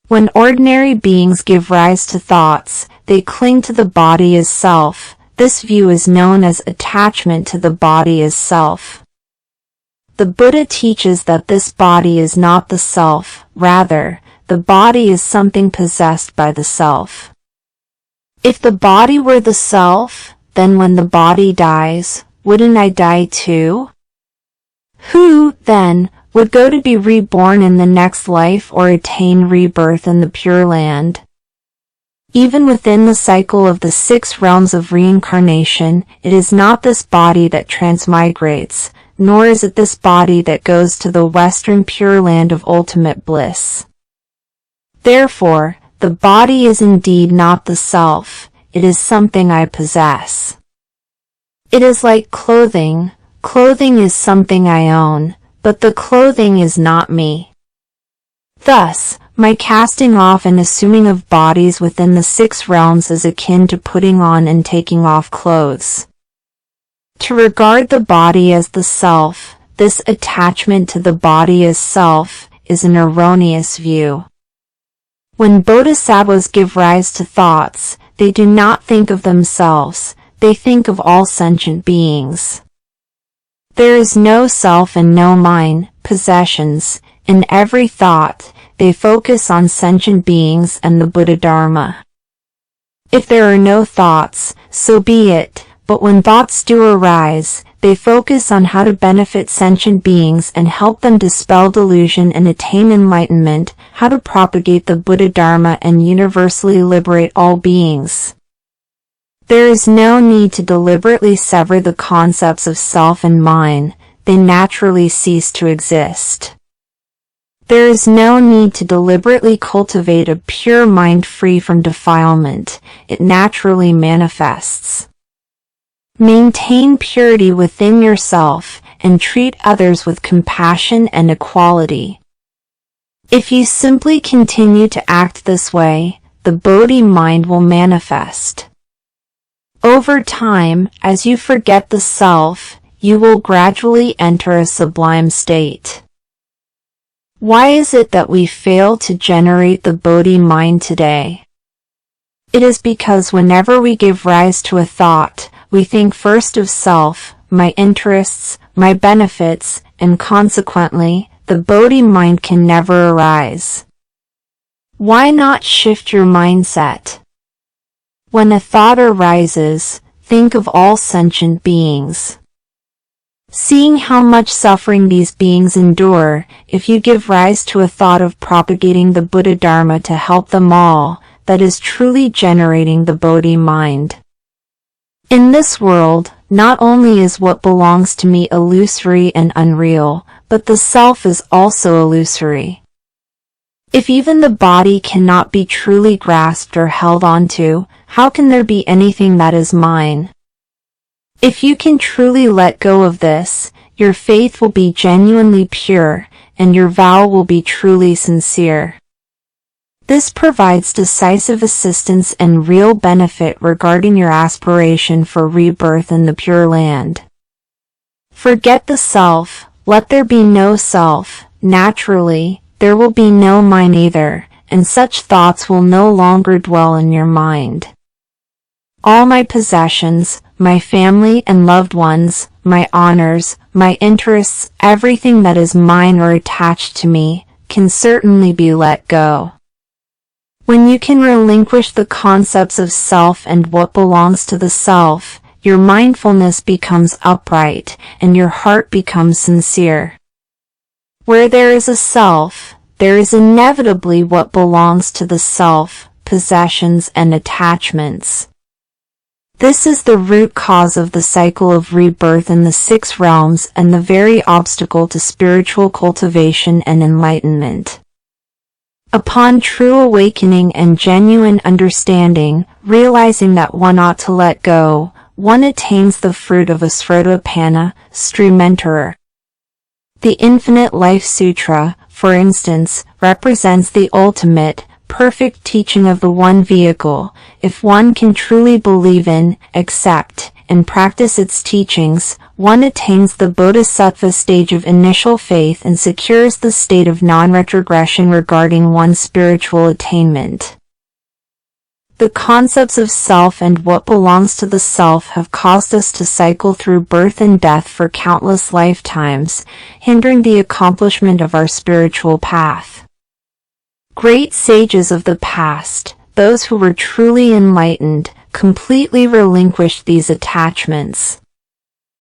When ordinary beings give rise to thoughts, they cling to the body as self. This view is known as attachment to the body as self. The Buddha teaches that this body is not the self, rather, the body is something possessed by the self. If the body were the self, then when the body dies, wouldn't I die too? Who, then, would go to be reborn in the next life or attain rebirth in the Pure Land? Even within the cycle of the 6 realms of reincarnation, it is not this body that transmigrates, nor is it this body that goes to the Western Pure Land of ultimate bliss. Therefore, the body is indeed not the self, it is something I possess. It is like clothing. Clothing is something I own, but the clothing is not me. Thus, my casting off and assuming of bodies within the 6 realms is akin to putting on and taking off clothes. To regard the body as the self, this attachment to the body as self, is an erroneous view. When bodhisattvas give rise to thoughts, they do not think of themselves, they think of all sentient beings. There is no self and no mine, possessions. In every thought, they focus on sentient beings and the Buddha Dharma. If there are no thoughts, so be it, but when thoughts do arise, they focus on how to benefit sentient beings and help them dispel delusion and attain enlightenment, how to propagate the Buddha Dharma and universally liberate all beings. There is no need to deliberately sever the concepts of self and mine, they naturally cease to exist. There is no need to deliberately cultivate a pure mind free from defilement, it naturally manifests. Maintain purity within yourself, and treat others with compassion and equality. If you simply continue to act this way, the Bodhi mind will manifest. Over time, as you forget the self, you will gradually enter a sublime state. Why is it that we fail to generate the Bodhi mind today? It is because whenever we give rise to a thought, we think first of self, my interests, my benefits, and consequently, the Bodhi mind can never arise. Why not shift your mindset? When a thought arises, think of all sentient beings. Seeing how much suffering these beings endure, if you give rise to a thought of propagating the Buddha Dharma to help them all, that is truly generating the Bodhi mind. In this world, not only is what belongs to me illusory and unreal, but the self is also illusory. If even the body cannot be truly grasped or held onto, how can there be anything that is mine? If you can truly let go of this, your faith will be genuinely pure, and your vow will be truly sincere. This provides decisive assistance and real benefit regarding your aspiration for rebirth in the Pure Land. Forget the self, let there be no self, naturally, there will be no mine either, and such thoughts will no longer dwell in your mind. All my possessions, my family and loved ones, my honors, my interests, everything that is mine or attached to me, can certainly be let go. When you can relinquish the concepts of self and what belongs to the self, your mindfulness becomes upright, and your heart becomes sincere. Where there is a self, there is inevitably what belongs to the self, possessions and attachments. This is the root cause of the cycle of rebirth in the 6 realms and the very obstacle to spiritual cultivation and enlightenment. Upon true awakening and genuine understanding, realizing that one ought to let go, one attains the fruit of a Srotapanna, Strumenterer. The Infinite Life Sutra, for instance, represents the ultimate, perfect teaching of the one vehicle, if one can truly believe in, accept, and practice its teachings, one attains the bodhisattva stage of initial faith and secures the state of non-retrogression regarding one's spiritual attainment. The concepts of self and what belongs to the self have caused us to cycle through birth and death for countless lifetimes, hindering the accomplishment of our spiritual path. Great sages of the past, those who were truly enlightened, completely relinquished these attachments.